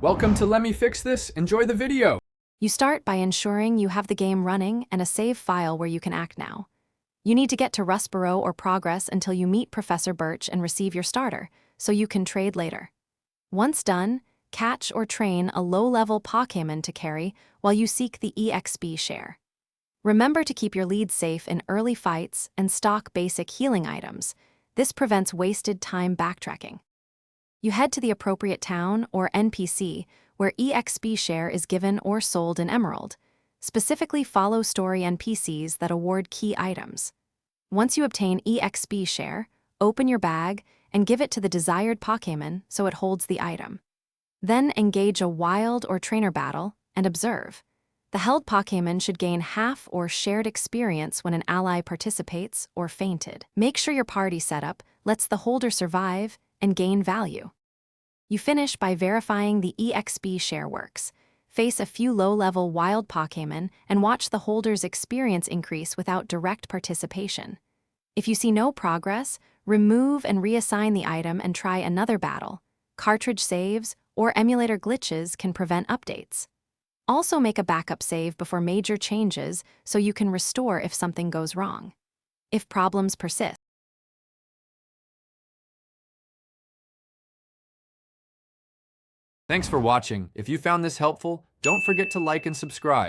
Welcome to Let Me Fix This. Enjoy the video. You start by ensuring you have the game running and a save file where you can act now. You need to get to Rustboro or Progress until you meet Professor Birch and receive your starter, so you can trade later. Once done, catch or train a low-level Pokémon to carry while you seek the EXP share. Remember to keep your leads safe in early fights and stock basic healing items. This prevents wasted time backtracking. You head to the appropriate town or NPC where EXP share is given or sold in Emerald. Specifically follow story NPCs that award key items. Once you obtain EXP share, open your bag and give it to the desired Pokémon so it holds the item. Then engage a wild or trainer battle and observe. The held Pokémon should gain half or shared experience when an ally participates or fainted. Make sure your party setup lets the holder survive and gain value. You finish by verifying the EXP share works. Face a few low-level wild Pokémon and watch the holder's experience increase without direct participation. If you see no progress, remove and reassign the item and try another battle. Cartridge saves or emulator glitches can prevent updates. Also make a backup save before major changes so you can restore if something goes wrong. If problems persist, Thanks for watching. If you found this helpful, don't forget to like and subscribe.